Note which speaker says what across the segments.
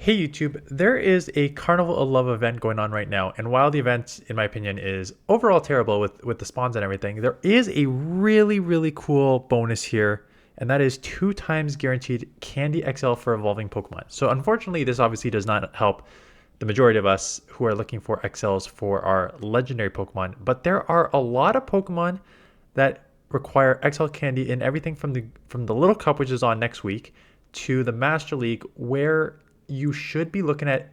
Speaker 1: Hey YouTube, there is a Carnival of Love event going on right now, and while the event, in my opinion, is overall terrible with the spawns and everything, there is a really cool bonus here, and that is 2 times guaranteed Candy XL for evolving Pokemon. So unfortunately, this obviously does not help the majority of us who are looking for XLs for our legendary Pokemon, but there are a lot of Pokemon that require XL candy in everything from the Little Cup, which is on next week, to the Master League, where you should be looking at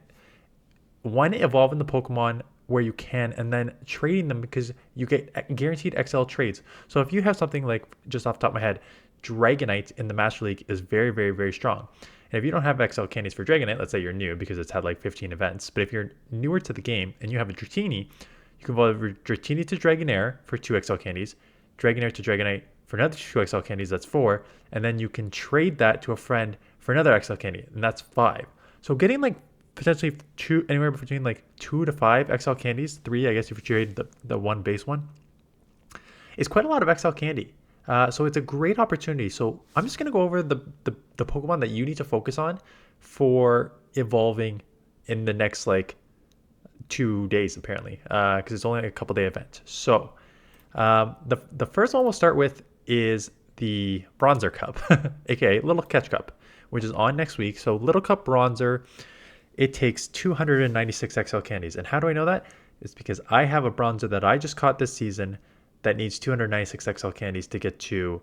Speaker 1: one evolving the Pokemon where you can, and then trading them because you get guaranteed XL trades. So if you have something like, just off the top of my head, Dragonite in the Master League is very strong. And if you don't have XL candies for Dragonite, let's say you're new because it's had like 15 events, but if you're newer to the game and you have a Dratini, you can evolve Dratini to Dragonair for 2 XL candies, Dragonair to Dragonite for another 2 XL candies, that's 4, and then you can trade that to a friend for another XL candy, and that's 5. So getting like potentially anywhere between like 2 to 5 XL candies, 3 I guess if you trade the one base one, is quite a lot of XL candy. So it's a great opportunity. So I'm just gonna go over the Pokemon that you need to focus on for evolving in the next like 2 days apparently, because it's only a couple day event. So the first one we'll start with is the Bronzer Cup, aka Little Catch Cup, which is on next week. So Little Cup Bronzer, it takes 296 XL candies. And how do I know that? It's because I have a Bronzer that I just caught this season that needs 296 XL candies to get to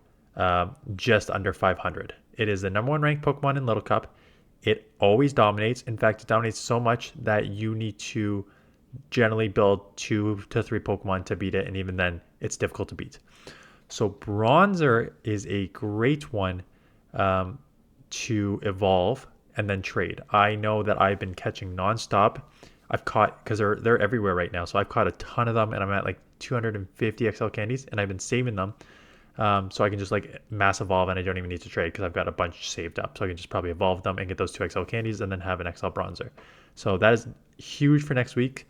Speaker 1: just under 500. It is the #1 ranked Pokemon in Little Cup. It always dominates. In fact, it dominates so much that you need to generally build 2 to 3 Pokemon to beat it, and even then, it's difficult to beat. So Bronzer is a great one to evolve and then trade. I know that I've been catching nonstop. I've caught, because they're everywhere right now, so I've caught a ton of them, and I'm at like 250 XL candies, and I've been saving them. So I can just like mass evolve, and I don't even need to trade because I've got a bunch saved up. So I can just probably evolve them and get those 2 XL candies and then have an XL Bronzer. So that is huge for next week.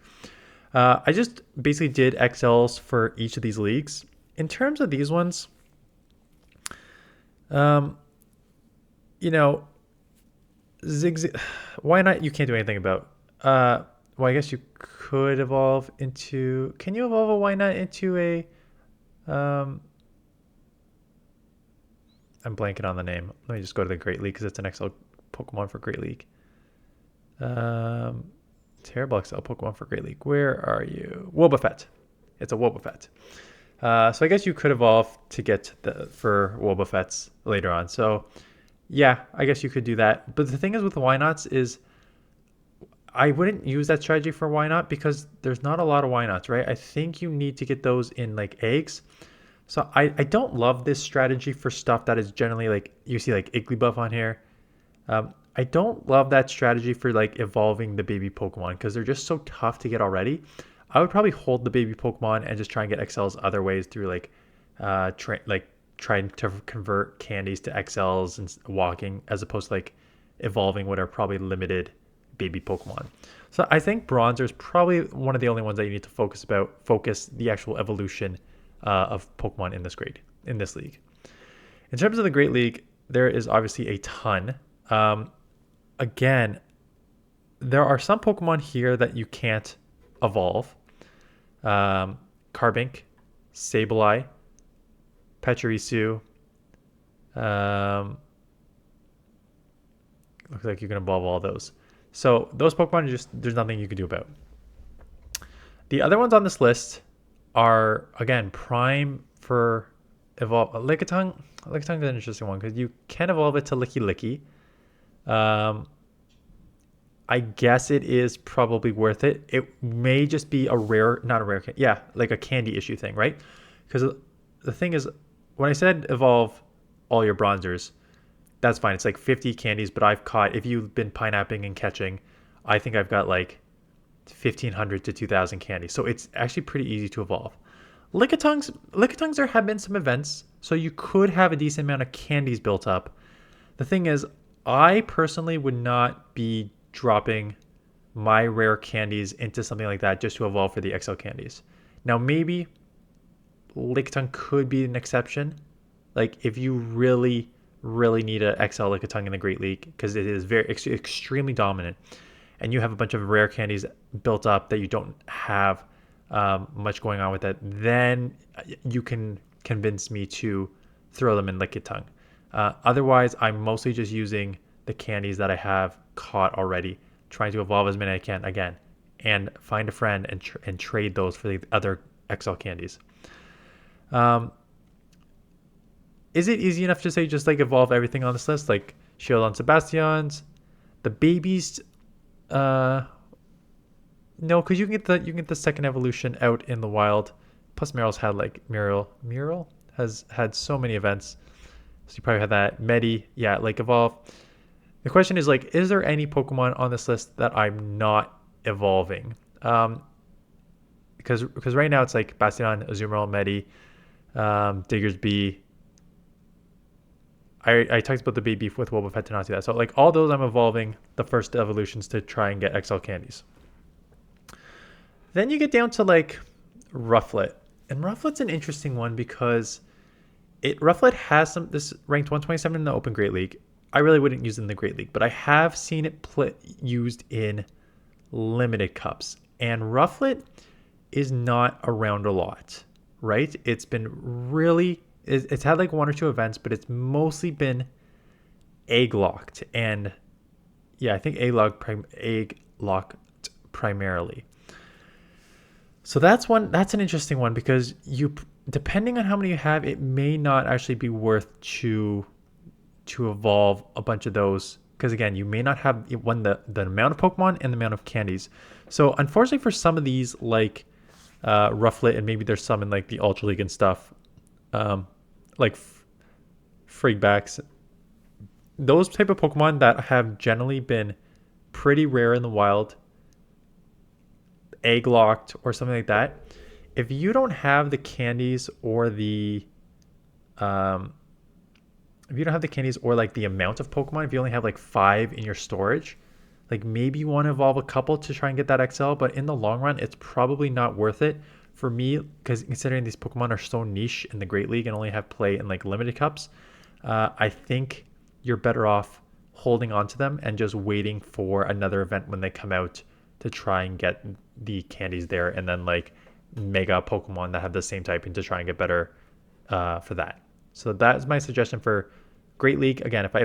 Speaker 1: I just basically did XLs for each of these leagues. In terms of these ones, um, you know, why not? You can't do anything about. Well, I guess you could evolve into. Can you evolve a why not into a? Um, I'm blanking on the name. Let me just go to the Great League because it's an XL Pokemon for Great League. Um, Terrible XL Pokemon for Great League. Where are you? Wobbuffet. It's a Wobbuffet. So I guess you could evolve to get for Wobbuffets later on. So yeah, I guess you could do that. But the thing is with the why nots is I wouldn't use that strategy for why not because there's not a lot of why nots, right? I think you need to get those in like eggs. So I don't love this strategy for stuff that is generally like, you see like Igglybuff on here. I don't love that strategy for like evolving the baby Pokemon because they're just so tough to get already. I would probably hold the baby Pokemon and just try and get XLs other ways through like trying to convert candies to XLs and walking as opposed to like evolving what are probably limited baby Pokemon. So I think Bronzer is probably one of the only ones that you need to focus the actual evolution of Pokemon in this league. In terms of the Great League, there is obviously a ton. Again, there are some Pokemon here that you can't evolve. Carbink, Sableye, Pachirisu. Looks like you can evolve all those. So those Pokemon are just, there's nothing you can do about. The other ones on this list are, again, prime for evolve. Lickitung is an interesting one because you can evolve it to Licky Licky. I guess it is probably worth it. It may just be not a rare, yeah, like a candy issue thing, right? Because the thing is, when I said evolve all your Bronzers, that's fine. It's like 50 candies, but I've caught, if you've been pineapping and catching, I think I've got like 1,500 to 2,000 candies. So it's actually pretty easy to evolve. Lickitungs, there have been some events, so you could have a decent amount of candies built up. The thing is, I personally would not be dropping my rare candies into something like that just to evolve for the XL candies. Now, maybe Lickitung could be an exception. Like, if you really really need a XL like a tongue in the Great League because it is extremely dominant, and you have a bunch of rare candies built up that you don't have much going on with it, then you can convince me to throw them in Lickitung. Otherwise, I'm mostly just using the candies that I have caught already, trying to evolve as many as I can again, and find a friend and trade those for the other XL candies. Is it easy enough to say just like evolve everything on this list, like Shield on Sebastian's, the babies? No, because you can get the second evolution out in the wild. Plus, Meryl's had like Mural has had so many events, so you probably had that. Medi, yeah, like evolve. The question is like, is there any Pokemon on this list that I'm not evolving? Because right now it's like Bastion, Azumarill, Medi, Diggersby. I talked about the baby with Wobbuffet to not do that. So like all those I'm evolving the first evolutions to try and get XL candies. Then you get down to like Rufflet. And Rufflet's an interesting one because Rufflet has this ranked 127 in the Open Great League. I really wouldn't use it in the Great League, but I have seen it used in limited cups. And Rufflet is not around a lot, right? It's been it's had like one or two events, but it's mostly been egg locked. And yeah, I think egg locked primarily. So that's an interesting one because depending on how many you have, it may not actually be worth to evolve a bunch of those, because again, you may not have the amount of Pokemon and the amount of candies. So unfortunately for some of these, like Rufflet, and maybe there's some in like the Ultra League and stuff, like Frigbacks, those type of Pokemon that have generally been pretty rare in the wild, egg locked or something like that, if you don't have the candies or the if you don't have the candies or like the amount of Pokemon, if you only have like 5 in your storage, like maybe you want to evolve a couple to try and get that XL, but in the long run, it's probably not worth it for me, because considering these Pokemon are so niche in the Great League and only have play in like limited cups, I think you're better off holding on to them and just waiting for another event when they come out to try and get the candies there, and then like mega Pokemon that have the same typing to try and get better for that. So that's my suggestion for Great League. Again, if I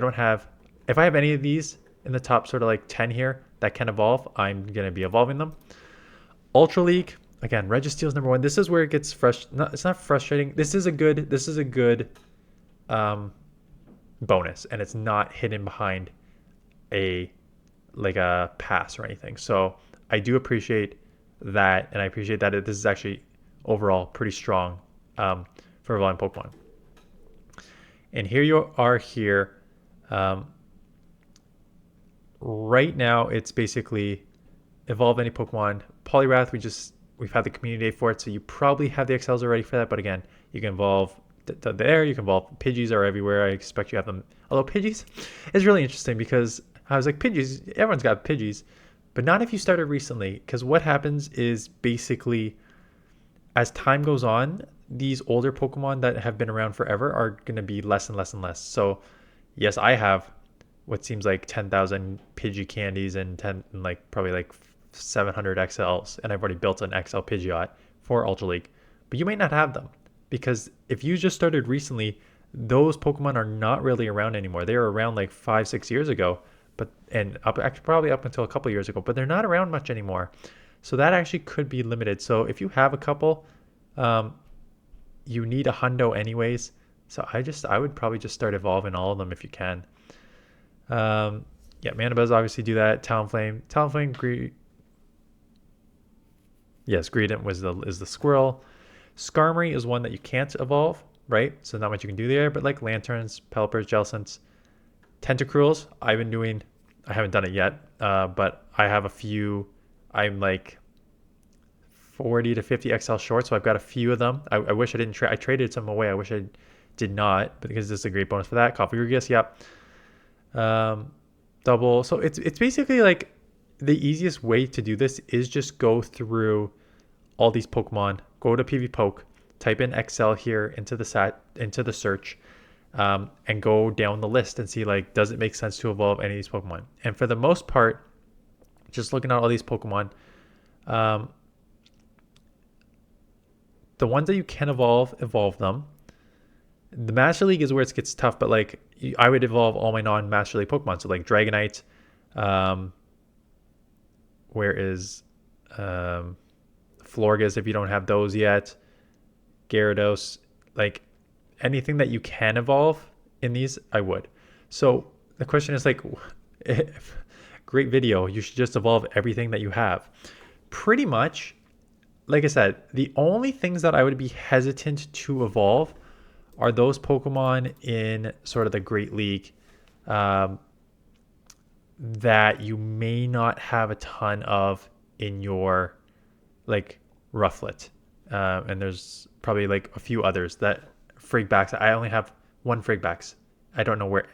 Speaker 1: have any of these in the top sort of like 10 here that can evolve, I'm going to be evolving them. Ultra League, again, Registeel's number 1. This is where it gets it's not frustrating. This is a good bonus, and it's not hidden behind a pass or anything. So I do appreciate that, and I appreciate that this is actually overall pretty strong for evolving Pokemon. And here you are here. Right now, it's basically evolve any Pokemon. Poliwrath, we've had the community day for it, so you probably have the XLs already for that. But again, you can evolve there. You can evolve. Pidgeys are everywhere. I expect you have them. Although Pidgeys is really interesting because I was like, Pidgeys, everyone's got Pidgeys, but not if you started recently. Because what happens is basically, as time goes on, these older Pokemon that have been around forever are going to be less and less and less. So yes, I have what seems like 10,000 Pidgey candies and probably like 700 XLs, and I've already built an XL Pidgeot for Ultra League. But you may not have them, because if you just started recently, those Pokemon are not really around anymore. They were around like 5-6 years ago, probably up until a couple years ago, but they're not around much anymore. So that actually could be limited. So if you have a couple, you need a hundo anyways. So I would probably just start evolving all of them if you can. Yeah, Manabuzz obviously do that. Talonflame, Greedent is the squirrel. Skarmory is one that you can't evolve, right? So not much you can do there, but like Lanturns, Pelipper's, Jellicents, Tentacruels, I haven't done it yet, but I have a few. I'm like 40 to 50 XL short, so I've got a few of them. I wish I didn't trade. I traded some away. I wish I did not, but because this is a great bonus for that. Coffee Rugius, yep. Double. So it's basically like the easiest way to do this is just go through all these Pokemon, go to PvPoke, type in XL here into the search, and go down the list and see like, does it make sense to evolve any of these Pokemon? And for the most part, just looking at all these Pokemon, um, the ones that you can evolve them. The Master League is where it gets tough, but like I would evolve all my non-Master League Pokemon. So like Dragonite, um, where is Florges if you don't have those yet, Gyarados, like anything that you can evolve in these, I would. So the question is like, great video, you should just evolve everything that you have. Pretty much, like I said, the only things that I would be hesitant to evolve are those Pokemon in sort of the Great League that you may not have a ton of in your like Rufflet. And there's probably like a few others that Frigbacks. I only have one Frigbacks. I don't know where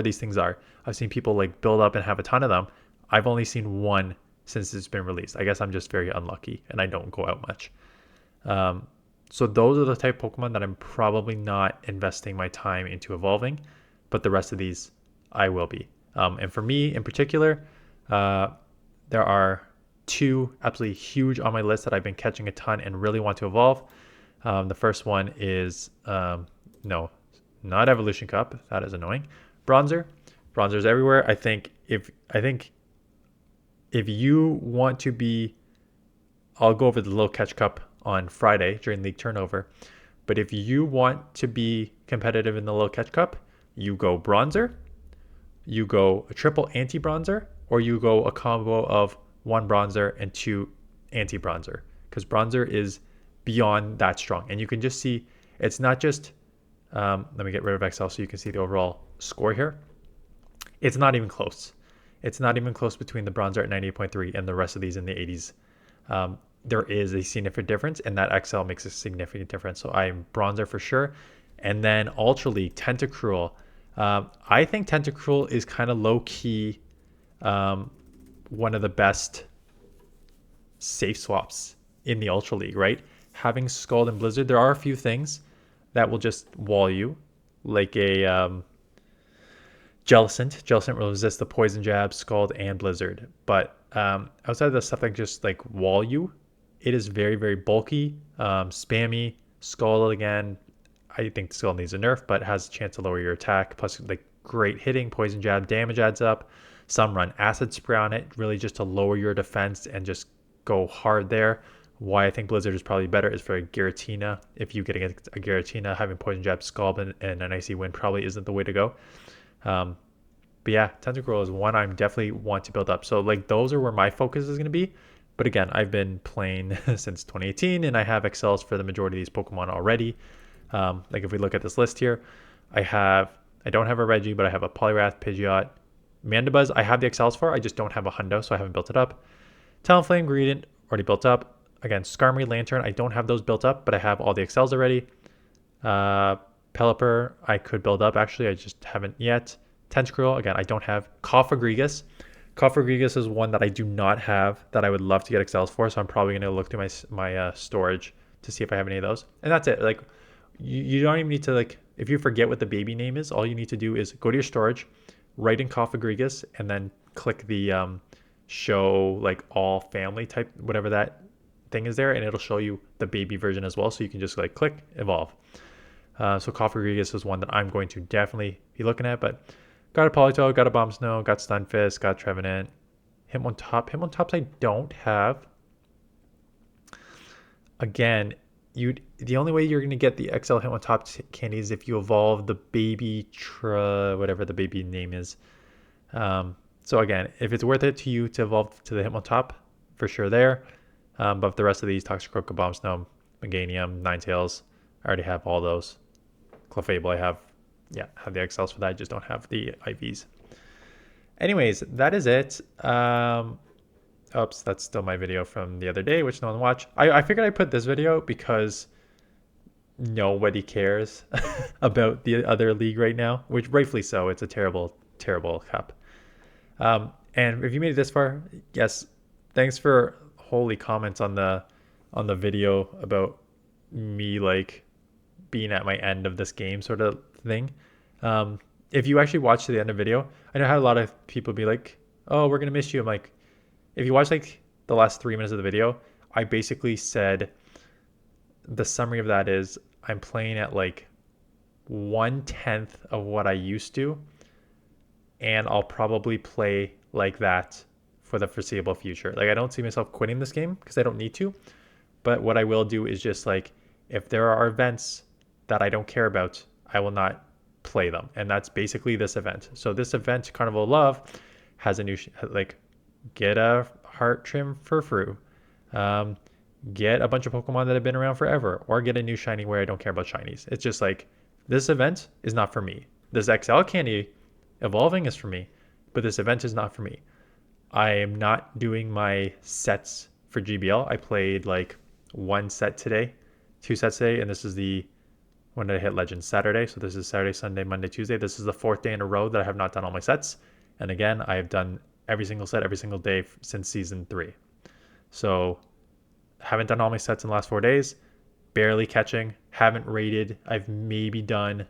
Speaker 1: these things are. I've seen people like build up and have a ton of them. I've only seen one since it's been released. I guess I'm just very unlucky and I don't go out much. So those are the type of Pokemon that I'm probably not investing my time into evolving, but the rest of these I will be. And for me in particular, there are two absolutely huge on my list that I've been catching a ton and really want to evolve. The first one is, no, not Evolution Cup. That is annoying. Bronzer. Bronzer's everywhere. I think if you want to be, I'll go over the little catch cup on Friday during league turnover. But if you want to be competitive in the little catch cup, you go Bronzer, you go a triple anti-bronzer, or you go a combo of one Bronzer and two anti-bronzer, because Bronzer is beyond that strong. And you can just see, it's not just, let me get rid of XL so you can see the overall score here. It's not even close. It's not even close between the Bronzer at 98.3 and the rest of these in the 80s. There is a significant difference, and that XL makes a significant difference. So I'm Bronzer for sure. And then Ultra League, Tentacruel. I think Tentacruel is kind of low-key one of the best safe swaps in the Ultra League, right? Having Scald and Blizzard, there are a few things that will just wall you, like a Jellicent. Jellicent will resist the Poison Jab, Scald, and Blizzard. But outside of the stuff that just like wall you, it is very, very bulky, spammy. Scald again, I think Scald needs a nerf, but has a chance to lower your attack. Plus, like great hitting, Poison Jab, damage adds up. Some run Acid Spray on it, really just to lower your defense and just go hard there. Why I think Blizzard is probably better is for a Giratina. If you get against a Giratina, having Poison Jab, Scald, and an Icy Wind probably isn't the way to go. But yeah, Tentacruel is one I definitely want to build up. So like those are where my focus is going to be. But again, I've been playing since 2018 and I have XLs for the majority of these Pokemon already. Like if we look at this list here, I don't have a Reggie, but I have a Poliwrath, Pidgeot, Mandibuzz. I have the XLs for, I just don't have a Hundo, so I haven't built it up. Talonflame, Greedent, already built up. Again, Skarmory, Lantern, I don't have those built up, but I have all the XLs already. Pelipper, I could build up actually, I just haven't yet. Tentacruel, again, I don't have. Cofagrigus. Cofagrigus is one that I do not have that I would love to get XLs for, so I'm probably going to look through my storage to see if I have any of those. And that's it. Like, you don't even need to, like, if you forget what the baby name is, all you need to do is go to your storage, write in Cofagrigus, and then click the show, like, all family type, whatever that thing is there, and it'll show you the baby version as well, so you can just, like, click, evolve. So Cofagrigus is one that I'm going to definitely be looking at, but got a Politoed, got a Bomb Snow, got Stunfisk, got Trevenant. Hitmontop. I don't have. Again, the only way you're going to get the XL Hitmontop candy is if you evolve the baby whatever the baby name is. So again, if it's worth it to you to evolve to the Hitmontop, for sure there. But the rest of these, Toxicroak, Bomb Snow, Meganium, Ninetales, I already have all those. Clefable, I have the XLs for that. I just don't have the IVs. Anyways, that is it. Oops, that's still my video from the other day, which no one watched. I figured I'd put this video because nobody cares about the other league right now, which rightfully so. It's a terrible, terrible cup. And if you made it this far, yes, thanks for holy comments on the video about me like being at my end of this game sort of thing. If you actually watch to the end of the video, I know how a lot of people be like, oh, we're going to miss you. I'm like, if you watch like the last 3 minutes of the video, I basically said the summary of that is I'm playing at like 1/10 of what I used to, and I'll probably play like that for the foreseeable future. Like I don't see myself quitting this game because I don't need to, but what I will do is just like if there are events that I don't care about, I will not play them. And that's basically this event. So this event, Carnival of Love, has a new like get a heart trim for Fru. Get a bunch of Pokemon that have been around forever, or get a new shiny where I don't care about shinies. It's just like this event is not for me. This XL candy evolving is for me, but this event is not for me. I am not doing my sets for GBL. I played like 1 set today, 2 sets today, and this is the when did I hit Legends? Saturday. So this is Saturday, Sunday, Monday, Tuesday. This is the 4th day in a row that I have not done all my sets. And again, I have done every single set every single day since season 3. So haven't done all my sets in the last 4 days. Barely catching. Haven't rated. I've maybe done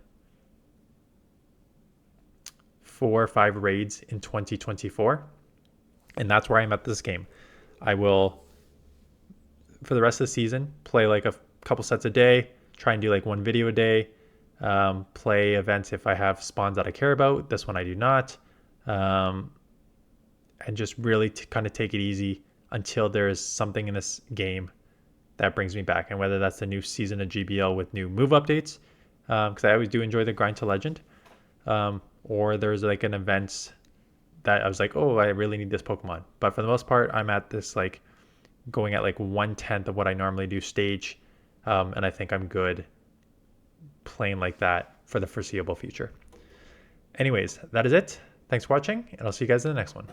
Speaker 1: 4 or 5 raids in 2024. And that's where I'm at this game. I will, for the rest of the season, play like a couple sets a day, try and do like 1 video a day, play events if I have spawns that I care about. This one I do not. And just really kind of take it easy until there is something in this game that brings me back. And whether that's the new season of GBL with new move updates, because I always do enjoy the grind to legend, or there's like an event that I was like, oh, I really need this Pokemon. But for the most part, I'm at this like going at like 1/10 of what I normally do stage. And I think I'm good playing like that for the foreseeable future. Anyways, that is it. Thanks for watching, and I'll see you guys in the next one.